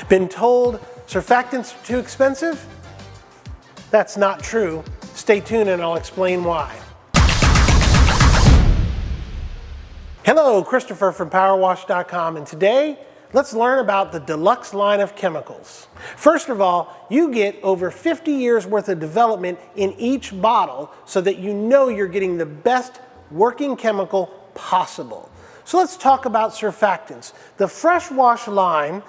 Been told surfactants are too expensive? That's not true. Stay tuned and I'll explain why. Hello, Christopher from Powerwash.com, and today let's learn about the Deluxe line of chemicals. First of all, you get over 50 years worth of development in each bottle so that you know you're getting the best working chemical possible. So let's talk about surfactants. The Freshw Wash line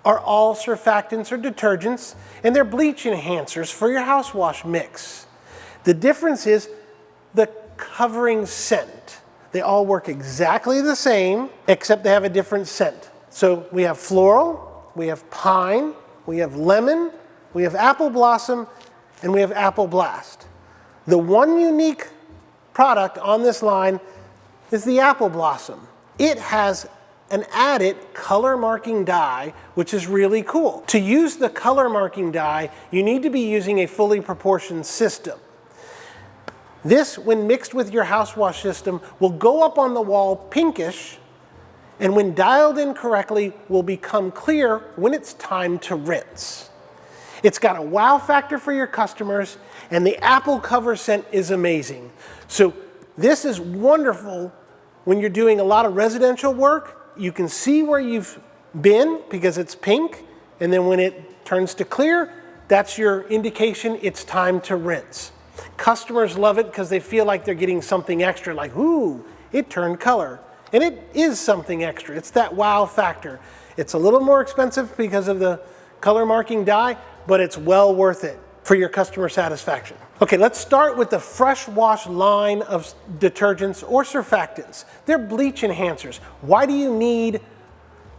are all surfactants or detergents, and they're bleach enhancers for your house wash mix. The difference is the covering scent. They all work exactly the same, except they have a different scent. So we have floral, we have pine, we have lemon, we have apple blossom, and we have apple blast. The one unique product on this line is the apple blossom. It has an added color marking dye, which is really cool. To use the color marking dye, you need to be using a fully proportioned system. This, when mixed with your house wash system, will go up on the wall pinkish, and when dialed in correctly, will become clear when it's time to rinse. It's got a wow factor for your customers, and the apple cover scent is amazing. So this is wonderful when you're doing a lot of residential work. You can see where you've been because it's pink, and then when it turns to clear, that's your indication it's time to rinse. Customers love it because they feel like they're getting something extra, like, ooh, it turned color. And it is something extra. It's that wow factor. It's a little more expensive because of the color marking dye, but it's well worth it for your customer satisfaction. Okay, let's start with the Freshw Wash line of detergents or surfactants. They're bleach enhancers. Why do you need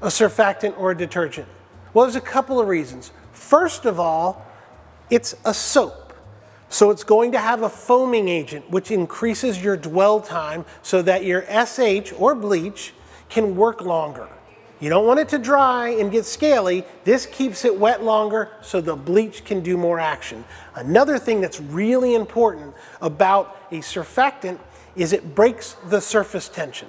a surfactant or a detergent? Well, there's a couple of reasons. First of all, it's a soap. So it's going to have a foaming agent, which increases your dwell time so that your SH or bleach can work longer. You don't want it to dry and get scaly. This keeps it wet longer so the bleach can do more action. Another thing that's really important about a surfactant is it breaks the surface tension.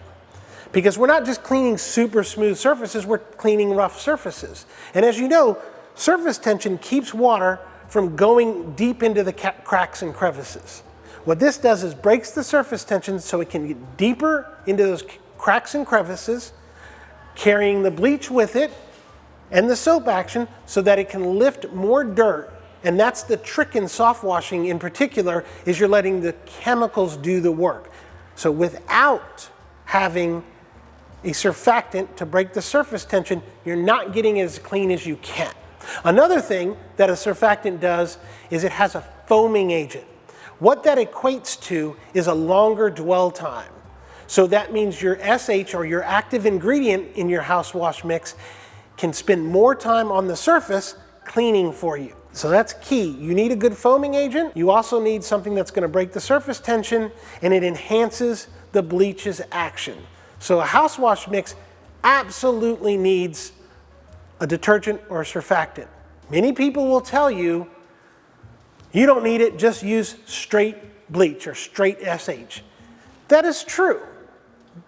Because we're not just cleaning super smooth surfaces, we're cleaning rough surfaces. And as you know, surface tension keeps water from going deep into the cracks and crevices. What this does is breaks the surface tension so it can get deeper into those cracks and crevices, carrying the bleach with it and the soap action so that it can lift more dirt. And that's the trick in soft washing in particular, is you're letting the chemicals do the work. So without having a surfactant to break the surface tension, you're not getting as clean as you can. Another thing that a surfactant does is it has a foaming agent. What that equates to is a longer dwell time. So that means your SH, or your active ingredient in your house wash mix, can spend more time on the surface cleaning for you. So that's key. You need a good foaming agent. You also need something that's going to break the surface tension, and it enhances the bleach's action. So a house wash mix absolutely needs a detergent or a surfactant. Many people will tell you, you don't need it, just use straight bleach or straight SH. That is true,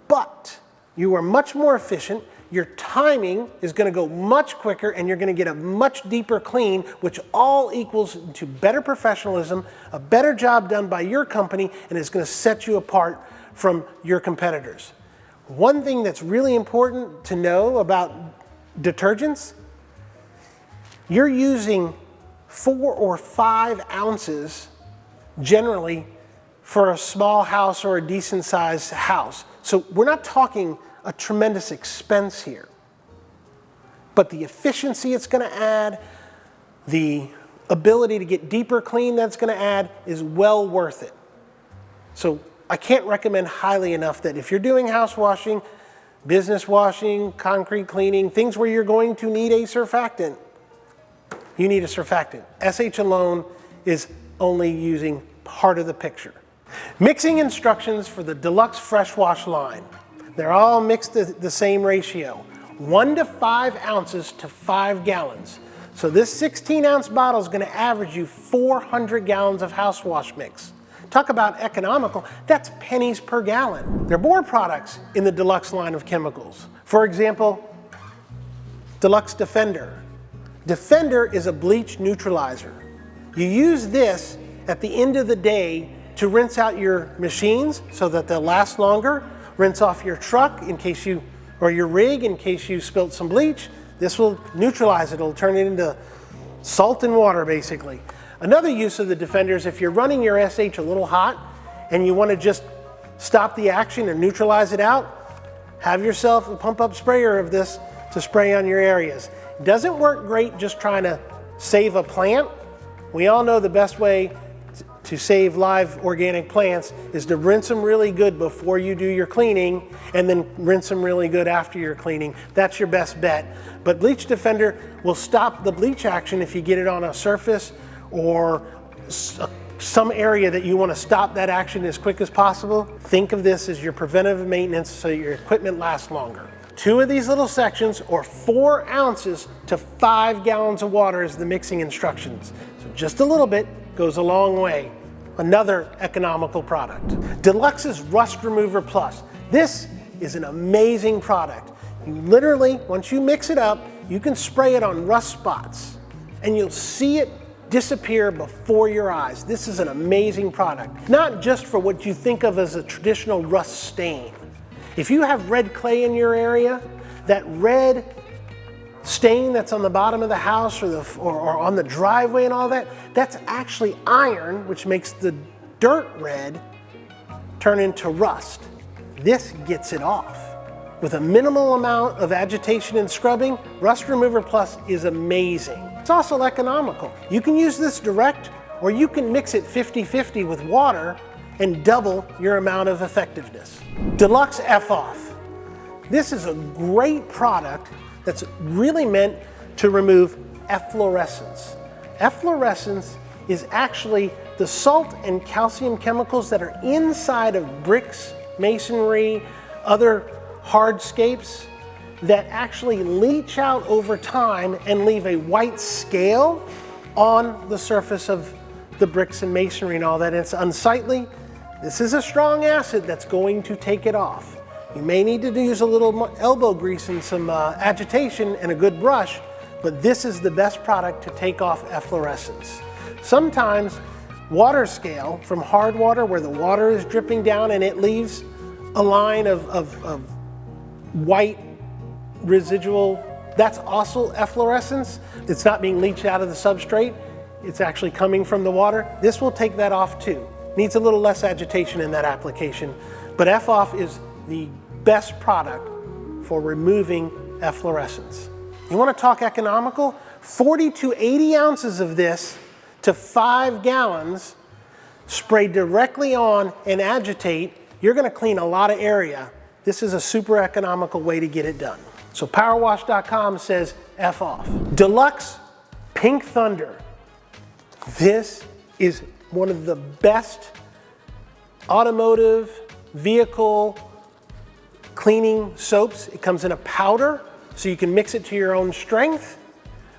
but you are much more efficient. Your timing is going to go much quicker, and you're going to get a much deeper clean, which all equals to better professionalism, a better job done by your company, and is going to set you apart from your competitors. One thing that's really important to know about detergents, you're using 4 or 5 ounces generally for a small house or a decent sized house. So we're not talking a tremendous expense here, but the efficiency it's going to add, the ability to get deeper clean that's going to add is well worth it. So I can't recommend highly enough that if you're doing house washing, business washing, concrete cleaning, things where you're going to need a surfactant, you need a surfactant. SH alone is only using part of the picture. Mixing instructions for the Deluxe Freshw Wash line. They're all mixed the same ratio, 1 to 5 ounces to 5 gallons. So this 16-ounce bottle is going to average you 400 gallons of house wash mix. Talk about economical, that's pennies per gallon. There are more products in the Deluxe line of chemicals. For example, Deluxe Defender, Defender is a bleach neutralizer. You use this at the end of the day to rinse out your machines so that they'll last longer, rinse off your truck in case you, or your rig in case you spilt some bleach. This will neutralize it. It'll turn it into salt and water basically. Another use of the Defender is if you're running your SH a little hot and you want to just stop the action and neutralize it out, have yourself a pump up sprayer of this to spray on your areas. It doesn't work great just trying to save a plant. We all know the best way to save live organic plants is to rinse them really good before you do your cleaning and then rinse them really good after your cleaning. That's your best bet. But Bleach Defender will stop the bleach action if you get it on a surface or some area that you want to stop that action as quick as possible. Think of this as your preventative maintenance so your equipment lasts longer. 2 of these little sections, or 4 ounces to 5 gallons of water is the mixing instructions. So just a little bit goes a long way. Another economical product. Deluxe's Rust Remover Plus. This is an amazing product. You literally, once you mix it up, you can spray it on rust spots and you'll see it disappear before your eyes. This is an amazing product. Not just for what you think of as a traditional rust stain. If you have red clay in your area, that red stain that's on the bottom of the house or on the driveway and all that, that's actually iron, which makes the dirt red turn into rust. This gets it off. With a minimal amount of agitation and scrubbing, Rust Remover Plus is amazing. It's also economical. You can use this direct, or you can mix it 50-50 with water and double your amount of effectiveness. Deluxe Foff. This is a great product that's really meant to remove efflorescence. Efflorescence is actually the salt and calcium chemicals that are inside of bricks, masonry, other hardscapes that actually leach out over time and leave a white scale on the surface of the bricks and masonry and all that. It's unsightly. This is a strong acid that's going to take it off. You may need to use a little elbow grease and some agitation and a good brush, but this is the best product to take off efflorescence. Sometimes water scale from hard water where the water is dripping down and it leaves a line of white residual, that's also efflorescence. It's not being leached out of the substrate. It's actually coming from the water. This will take that off too. Needs a little less agitation in that application, but Foff is the best product for removing efflorescence. You want to talk economical? 40 to 80 ounces of this to 5 gallons, spray directly on and agitate. You're going to clean a lot of area. This is a super economical way to get it done. So Powerwash.com says Foff. Deluxe Pink Thunder. This is one of the best automotive vehicle cleaning soaps. It comes in a powder, so you can mix it to your own strength.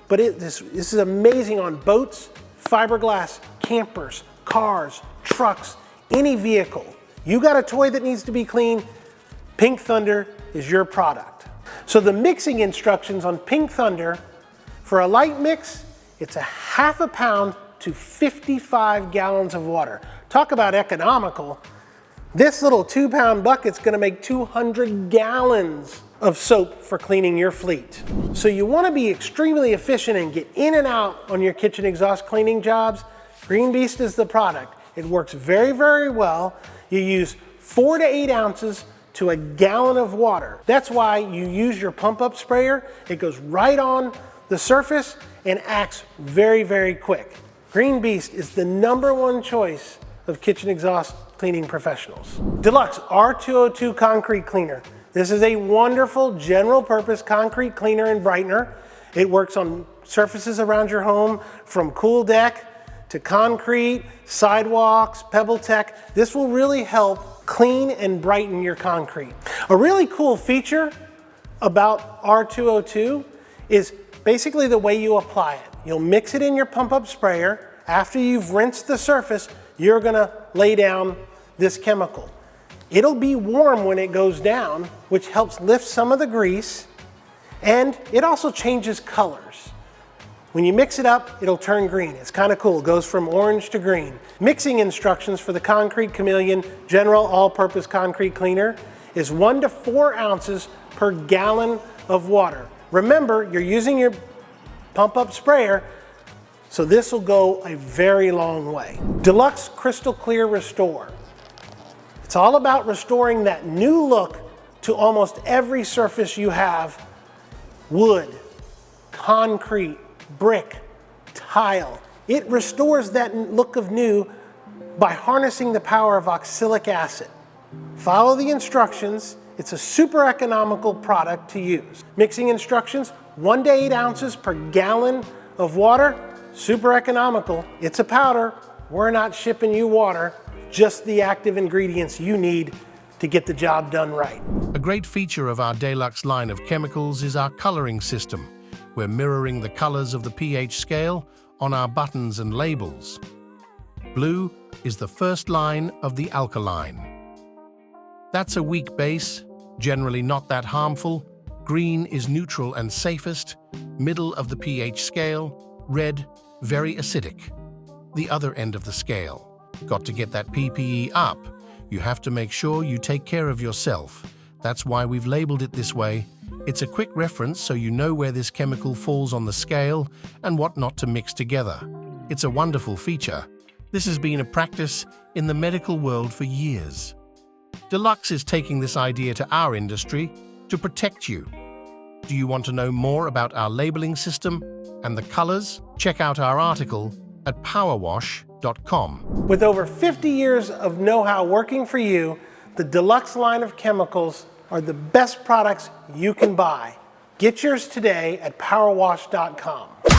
But this is amazing on boats, fiberglass, campers, cars, trucks, any vehicle. You got a toy that needs to be cleaned, Pink Thunder is your product. So the mixing instructions on Pink Thunder, for a light mix, it's a ½ pound to 55 gallons of water. Talk about economical. This little 2-pound bucket's gonna make 200 gallons of soap for cleaning your fleet. So you wanna be extremely efficient and get in and out on your kitchen exhaust cleaning jobs. Green Beast is the product. It works very, very well. You use 4 to 8 ounces to a gallon of water. That's why you use your pump up sprayer. It goes right on the surface and acts very, very quick. Green Beast is the #1 choice of kitchen exhaust cleaning professionals. Deluxe R202 Concrete Cleaner. This is a wonderful general purpose concrete cleaner and brightener. It works on surfaces around your home from cool deck to concrete, sidewalks, pebble tech. This will really help clean and brighten your concrete. A really cool feature about R202 is basically the way you apply it. You'll mix it in your pump up sprayer. After you've rinsed the surface, you're gonna lay down this chemical. It'll be warm when it goes down, which helps lift some of the grease, and it also changes colors. When you mix it up, it'll turn green. It's kind of cool. It goes from orange to green. Mixing instructions for the Concrete Chameleon General All-Purpose Concrete Cleaner is 1 to 4 ounces per gallon of water. Remember, you're using your pump-up sprayer, so this will go a very long way. Deluxe Crystal Clear Restore. It's all about restoring that new look to almost every surface you have. Wood, concrete, brick, tile. It restores that look of new by harnessing the power of oxalic acid. Follow the instructions. It's a super economical product to use. Mixing instructions, 1 to 8 ounces per gallon of water. Super economical. It's a powder. We're not shipping you water, just the active ingredients you need to get the job done right. A great feature of our Deluxe line of chemicals is our coloring system. We're mirroring the colors of the pH scale on our buttons and labels. Blue is the first line of the alkaline. That's a weak base, generally not that harmful. Green is neutral and safest, middle of the pH scale. Red, very acidic. The other end of the scale. Got to get that PPE up. You have to make sure you take care of yourself. That's why we've labeled it this way. It's a quick reference so you know where this chemical falls on the scale and what not to mix together. It's a wonderful feature. This has been a practice in the medical world for years. Deluxe is taking this idea to our industry to protect you. Do you want to know more about our labeling system and the colors? Check out our article at Powerwash.com. With over 50 years of know-how working for you, the Deluxe line of chemicals are the best products you can buy. Get yours today at Powerwash.com.